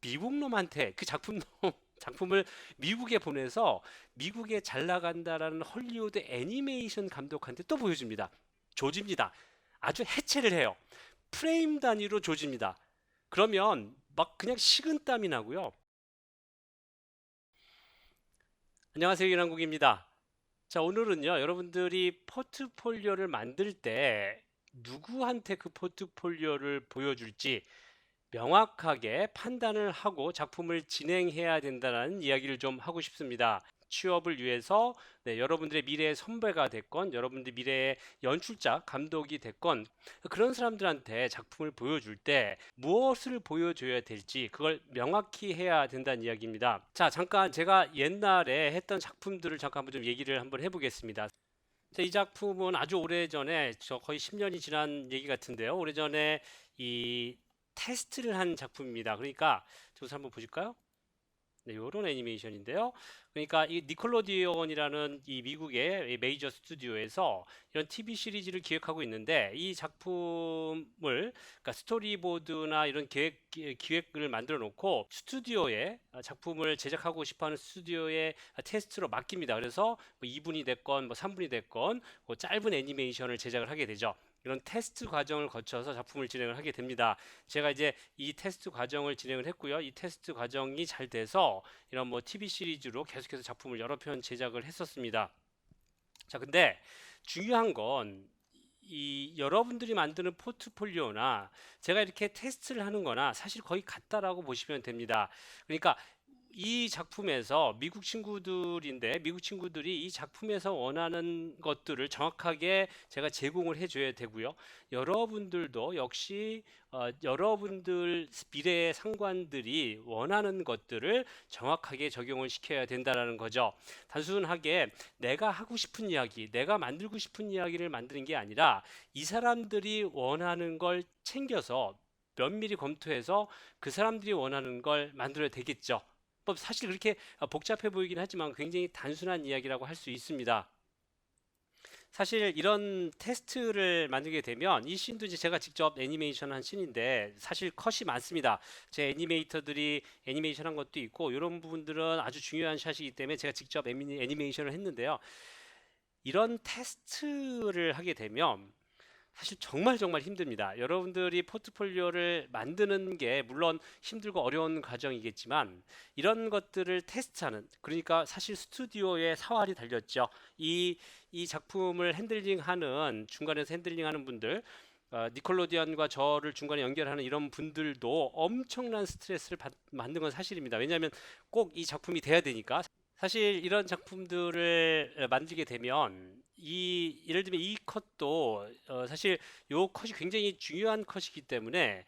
미국 놈한테 그 작품을 미국에 보내서 미국에 잘 나간다라는 헐리우드 애니메이션 감독한테 또 보여줍니다. 조집니다. 아주 해체를 해요. 프레임 단위로 조집니다. 그러면 막 그냥 식은땀이 나고요. 안녕하세요, 윤한국입니다. 자, 오늘은요, 여러분들이 포트폴리오를 만들 때 누구한테 그 포트폴리오를 보여줄지 명확하게 판단을 하고 작품을 진행해야 된다는 이야기를 좀 하고 싶습니다. 취업을 위해서 여러분들의 미래의 선배가 됐건 여러분들 미래의 연출자, 감독이 됐건 그런 사람들한테 작품을 보여줄 때 무엇을 보여줘야 될지 그걸 명확히 해야 된다는 이야기입니다. 자, 잠깐 제가 옛날에 했던 작품들을 잠깐 한번 좀 얘기를 한번 해보겠습니다. 이 작품은 아주 오래전에 거의 10년이 지난 얘기 같은데요. 오래전에 이 테스트를 한 작품입니다. 그러니까 저기서 한번 보실까요? 네, 이런 애니메이션인데요. 그러니까 이 니콜로디온이라는 이 미국의 이 메이저 스튜디오에서 이런 TV 시리즈를 기획하고 있는데 이 작품을 그러니까 스토리보드나 이런 기획을 만들어 놓고 스튜디오에 작품을 제작하고 싶어하는 스튜디오에 테스트로 맡깁니다. 그래서 뭐 2분이 됐건 뭐 3분이 됐건 뭐 짧은 애니메이션을 제작을 하게 되죠. 이런 테스트 과정을 거쳐서 작품을 진행을 하게 됩니다. 제가 이제 이 테스트 과정을 진행을 했고요. 이 테스트 과정이 잘 돼서 이런 뭐 TV 시리즈로 계속해서 작품을 여러 편 제작을 했었습니다. 자, 근데 중요한 건 이 여러분들이 만드는 포트폴리오나 제가 이렇게 테스트를 하는 거나 사실 거의 같다라고 보시면 됩니다. 그러니까 이 작품에서 미국 친구들인데 미국 친구들이 이 작품에서 원하는 것들을 정확하게 제가 제공을 해줘야 되고요. 여러분들도 역시 여러분들 미래의 상관들이 원하는 것들을 정확하게 적용을 시켜야 된다라는 거죠. 단순하게 내가 하고 싶은 이야기, 내가 만들고 싶은 이야기를 만드는 게 아니라 이 사람들이 원하는 걸 챙겨서 면밀히 검토해서 그 사람들이 원하는 걸 만들어야 되겠죠. 뭐 사실 그렇게 복잡해 보이긴 하지만 굉장히 단순한 이야기라고 할 수 있습니다. 사실 이런 테스트를 만들게 되면 이 씬도 이제 제가 직접 애니메이션 한 씬인데 사실 컷이 많습니다. 제 애니메이터들이 애니메이션 한 것도 있고 이런 부분들은 아주 중요한 샷이기 때문에 제가 직접 애니메이션을 했는데요. 이런 테스트를 하게 되면 사실 정말 정말 힘듭니다. 여러분들이 포트폴리오를 만드는 게 물론 힘들고 어려운 과정이겠지만 이런 것들을 테스트하는 그러니까 사실 스튜디오에 사활이 달렸죠. 이 작품을 핸들링하는 중간에서 핸들링하는 분들 니콜로디안과 저를 중간에 연결하는 이런 분들도 엄청난 스트레스를 받는 건 사실입니다. 왜냐하면 꼭 이 작품이 돼야 되니까. 사실 이런 작품들을 만들게 되면 예를 들면 이 컷도 사실 요 컷이 굉장히 중요한 컷이기 때문에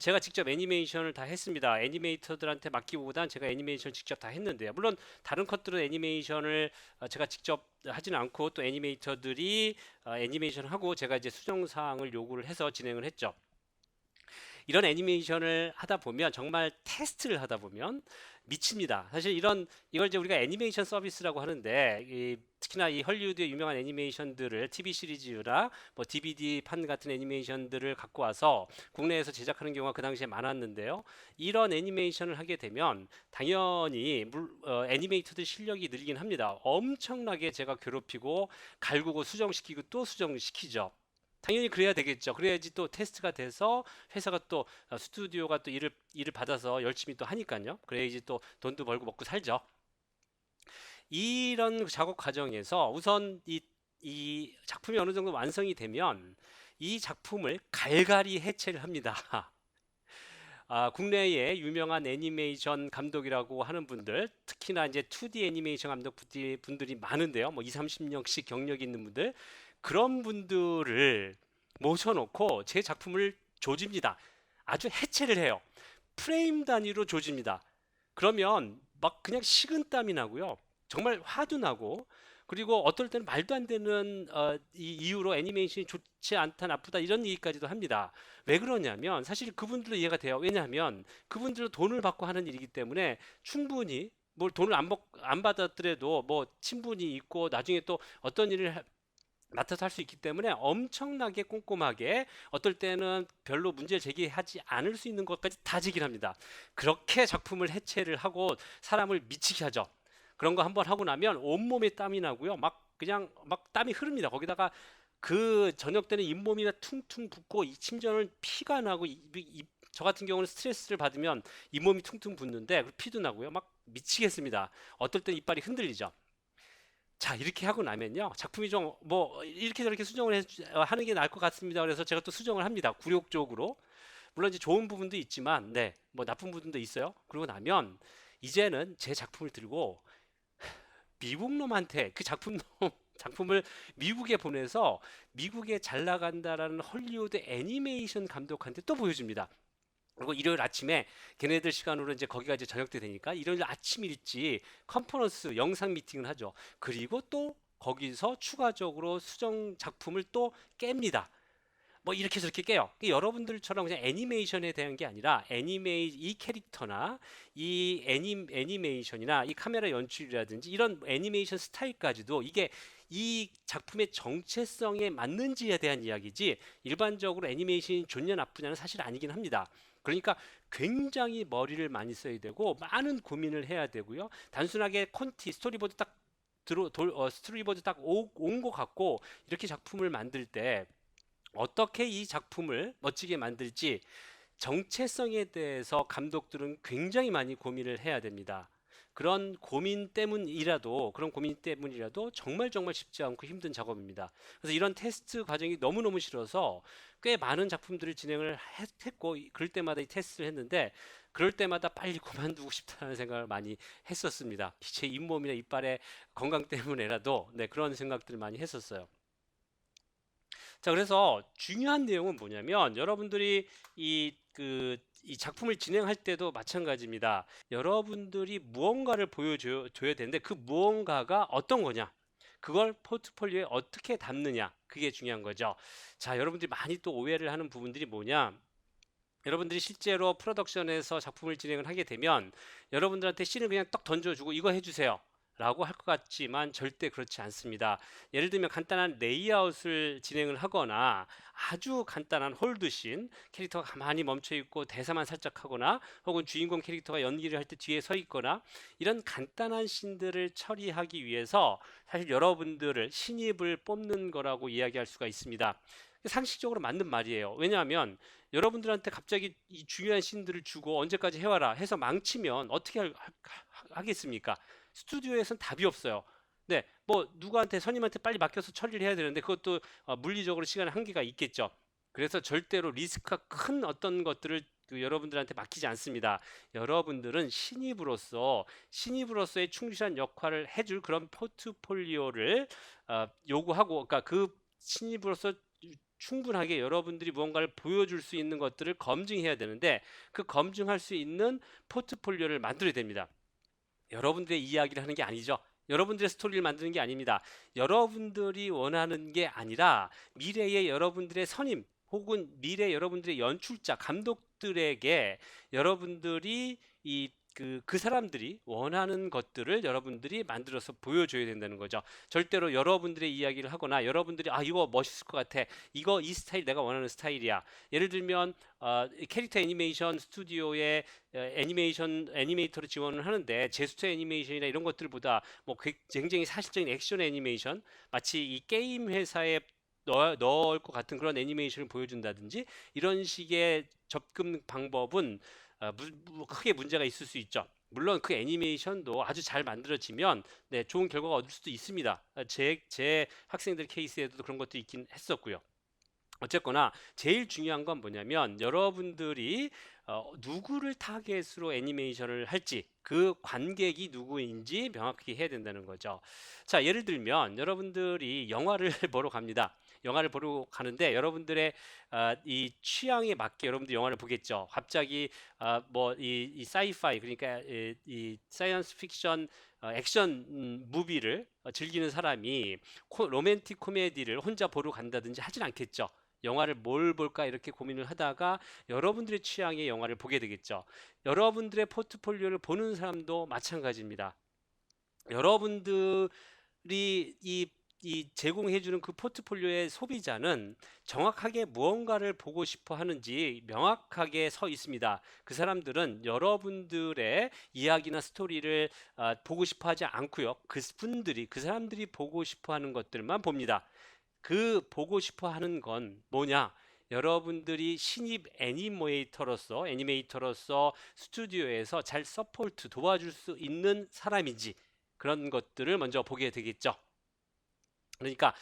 제가 직접 애니메이션을 다 했습니다. 애니메이터들한테 맡기보단 제가 애니메이션 직접 다 했는데요. 물론 다른 컷들은 애니메이션을 제가 직접 하지는 않고 또 애니메이터들이 애니메이션을 하고 제가 이제 수정 사항을 요구를 해서 진행을 했죠. 이런 애니메이션을 하다 보면 정말 테스트를 하다 보면 미칩니다. 사실 이걸 이제 우리가 애니메이션 서비스라고 하는데 특히나 이 헐리우드의 유명한 애니메이션들을 TV 시리즈나 뭐 DVD 판 같은 애니메이션들을 갖고 와서 국내에서 제작하는 경우가 그 당시에 많았는데요. 이런 애니메이션을 하게 되면 당연히 애니메이터들 실력이 늘긴 합니다. 엄청나게 제가 괴롭히고 갈구고 수정시키고 또 수정시키죠. 당연히 그래야 되겠죠. 그래야지 또 테스트가 돼서 회사가 또 스튜디오가 또 일을 받아서 열심히 또 하니까요. 그래야지 또 돈도 벌고 먹고 살죠. 이런 작업 과정에서 우선 이 작품이 어느 정도 완성이 되면 이 작품을 갈갈이 해체를 합니다. 국내에 유명한 애니메이션 감독이라고 하는 분들, 특히나 이제 2D 애니메이션 감독분들이 많은데요. 뭐 2, 30년씩 경력이 있는 분들, 그런 분들을 모셔놓고 제 작품을 조집니다. 아주 해체를 해요. 프레임 단위로 조집니다. 그러면 막 그냥 식은땀이 나고요. 정말 화도 나고 그리고 어떨 때는 말도 안 되는 이 이유로 애니메이션이 좋지 않다 나쁘다 이런 얘기까지도 합니다. 왜 그러냐면 사실 그분들도 이해가 돼요. 왜냐하면 그분들도 돈을 받고 하는 일이기 때문에 충분히 뭘 돈을 안 받았더라도 뭐 친분이 있고 나중에 또 어떤 일을 맡아서 할 수 있기 때문에 엄청나게 꼼꼼하게, 어떨 때는 별로 문제를 제기하지 않을 수 있는 것까지 다 제기를 합니다. 그렇게 작품을 해체를 하고 사람을 미치게 하죠. 그런 거 한번 하고 나면 온몸에 땀이 나고요. 막 그냥 막 땀이 흐릅니다. 거기다가 그 저녁 때는 잇몸이 퉁퉁 붓고 심지어는 피가 나고 저 같은 경우는 스트레스를 받으면 잇몸이 퉁퉁 붓는데 피도 나고요. 막 미치겠습니다. 어떨 땐 이빨이 흔들리죠. 자, 이렇게 하고 나면요. 작품이 좀 뭐 이렇게 저렇게 수정을 하는 게 나을 것 같습니다. 그래서 제가 또 수정을 합니다. 굴욕적으로. 물론 이제 좋은 부분도 있지만, 네, 뭐 나쁜 부분도 있어요. 그러고 나면 이제는 제 작품을 들고 미국 놈한테 그 작품을 미국에 보내서 미국에 잘 나간다라는 헐리우드 애니메이션 감독한테 또 보여줍니다. 그리고 일요일 아침에 걔네들 시간으로 이제 거기가 이제 저녁 때 되니까 일요일 아침 일찍 컨퍼런스 영상 미팅을 하죠. 그리고 또 거기서 추가적으로 수정 작품을 또 깹니다. 뭐 이렇게 저렇게 깨요. 여러분들처럼 그냥 애니메이션에 대한 게 아니라 이 캐릭터나 애니메이션이나 이 카메라 연출이라든지 이런 애니메이션 스타일까지도 이게 이 작품의 정체성에 맞는지에 대한 이야기지, 일반적으로 애니메이션이 좋냐 나쁘냐는 사실 아니긴 합니다. 그러니까 굉장히 머리를 많이 써야 되고 많은 고민을 해야 되고요. 단순하게 스토리보드 딱 스토리보드 딱 온 것 같고 이렇게 작품을 만들 때 어떻게 이 작품을 멋지게 만들지, 정체성에 대해서 감독들은 굉장히 많이 고민을 해야 됩니다. 그런 고민 때문이라도 정말 정말 쉽지 않고 힘든 작업입니다. 그래서 이런 테스트 과정이 너무너무 싫어서 꽤 많은 작품들을 진행을 했고, 그럴 때마다 이 테스트를 했는데, 그럴 때마다 빨리 그만두고 싶다는 생각을 많이 했었습니다. 제 잇몸이나 이빨의 건강 때문에라도, 네, 그런 생각들을 많이 했었어요. 자, 그래서 중요한 내용은 뭐냐면, 여러분들이 이 작품을 진행할 때도 마찬가지입니다. 여러분들이 무언가를 줘야 되는데 그 무언가가 어떤 거냐? 그걸 포트폴리오에 어떻게 담느냐? 그게 중요한 거죠. 자, 여러분들이 많이 또 오해를 하는 부분들이 뭐냐? 여러분들이 실제로 프로덕션에서 작품을 진행을 하게 되면 여러분들한테 씬을 그냥 떡 던져주고 이거 해주세요 라고 할 것 같지만 절대 그렇지 않습니다. 예를 들면 간단한 레이아웃을 진행을 하거나 아주 간단한 홀드씬, 캐릭터가 가만히 멈춰 있고 대사만 살짝 하거나 혹은 주인공 캐릭터가 연기를 할 때 뒤에 서 있거나 이런 간단한 씬들을 처리하기 위해서 사실 여러분들을 신입을 뽑는 거라고 이야기할 수가 있습니다. 상식적으로 맞는 말이에요. 왜냐하면 여러분들한테 갑자기 이 중요한 씬들을 주고 언제까지 해와라 해서 망치면 어떻게 하겠습니까? 스튜디오에선 답이 없어요. 네, 뭐 누구한테 선임한테 빨리 맡겨서 처리를 해야 되는데 그것도 물리적으로 시간의 한계가 있겠죠. 그래서 절대로 리스크가 큰 어떤 것들을 여러분들한테 맡기지 않습니다. 여러분들은 신입으로서의 충실한 역할을 해줄 그런 포트폴리오를 요구하고, 그러니까 그 신입으로서 충분하게 여러분들이 무언가를 보여줄 수 있는 것들을 검증해야 되는데, 그 검증할 수 있는 포트폴리오를 만들어야 됩니다. 여러분들의 이야기를 하는 게 아니죠. 여러분들의 스토리를 만드는 게 아닙니다. 여러분들이 원하는 게 아니라 미래의 여러분들의 선임 혹은 미래 여러분들의 연출자, 감독들에게 여러분들이 그 사람들이 원하는 것들을 여러분들이 만들어서 보여줘야 된다는 거죠. 절대로 여러분들의 이야기를 하거나 여러분들이 이거 멋있을 것 같아, 이 스타일 내가 원하는 스타일이야. 예를 들면 캐릭터 애니메이션 스튜디오에 애니메이터를 지원을 하는데 제스처 애니메이션이나 이런 것들보다 뭐 굉장히 사실적인 액션 애니메이션, 마치 이 게임 회사에 넣을 것 같은 그런 애니메이션을 보여준다든지 이런 식의 접근 방법은 크게 문제가 있을 수 있죠. 물론 그 애니메이션도 아주 잘 만들어지면 네, 좋은 결과가 얻을 수도 있습니다. 제 학생들 케이스에도 그런 것도 있긴 했었고요. 어쨌거나 제일 중요한 건 뭐냐면 여러분들이 누구를 타겟으로 애니메이션을 할지, 그 관객이 누구인지 명확히 해야 된다는 거죠. 자, 예를 들면 여러분들이 영화를 보러 갑니다. 영화를 보러 가는데 여러분들의 이 취향에 맞게 여러분들 영화를 보겠죠. 갑자기 뭐이 사이파이, 그러니까 이 사이언스 픽션 액션 무비를 즐기는 사람이 로맨틱 코미디를 혼자 보러 간다든지 하진 않겠죠. 영화를 뭘 볼까 이렇게 고민을 하다가 여러분들의 취향의 영화를 보게 되겠죠. 여러분들의 포트폴리오를 보는 사람도 마찬가지입니다. 여러분들이 이 이 제공해주는 그 포트폴리오의 소비자는 정확하게 무언가를 보고 싶어 하는지 명확하게 서 있습니다. 그 사람들은 여러분들의 이야기나 스토리를 보고 싶어 하지 않고요. 그 사람들이 보고 싶어 하는 것들만 봅니다. 그 보고 싶어 하는 건 뭐냐? 여러분들이 신입 애니메이터로서 스튜디오에서 잘 서포트 도와줄 수 있는 사람인지 그런 것들을 먼저 보게 되겠죠. 그러니까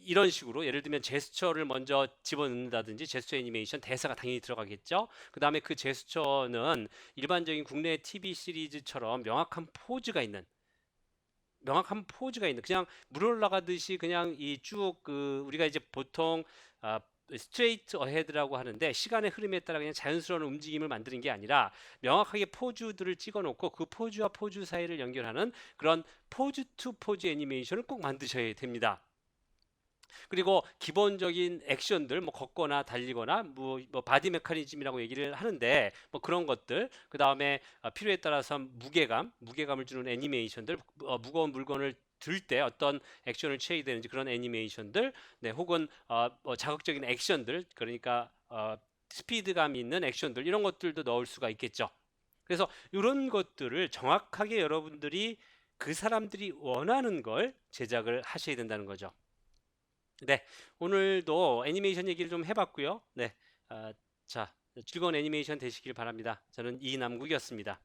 이런 식으로 예를 들면 제스처를 먼저 집어넣는다든지 제스처 애니메이션 대사가 당연히 들어가겠죠. 그 다음에 그 제스처는 일반적인 국내 TV 시리즈처럼 명확한 포즈가 있는 그냥 물 올라가듯이 그냥 이 쭉 그 우리가 이제 보통 스트레이트 어헤드라고 하는데 시간의 흐름에 따라 그냥 자연스러운 움직임을 만드는 게 아니라 명확하게 포즈들을 찍어 놓고 그 포즈와 포즈 사이를 연결하는 그런 포즈 투 포즈 애니메이션을 꼭 만드셔야 됩니다. 그리고 기본적인 액션들 뭐 걷거나 달리거나 뭐 바디 메커니즘이라고 얘기를 하는데 뭐 그런 것들 그 다음에 필요에 따라서 무게감을 주는 애니메이션들 무거운 물건을 들 때 어떤 액션을 취해야 되는지 그런 애니메이션들 네 혹은 뭐 자극적인 액션들 그러니까 스피드감 있는 액션들 이런 것들도 넣을 수가 있겠죠. 그래서 이런 것들을 정확하게 여러분들이 그 사람들이 원하는 걸 제작을 하셔야 된다는 거죠. 네, 오늘도 애니메이션 얘기를 좀 해봤고요. 네, 자, 즐거운 애니메이션 되시길 바랍니다. 저는 이남국이었습니다.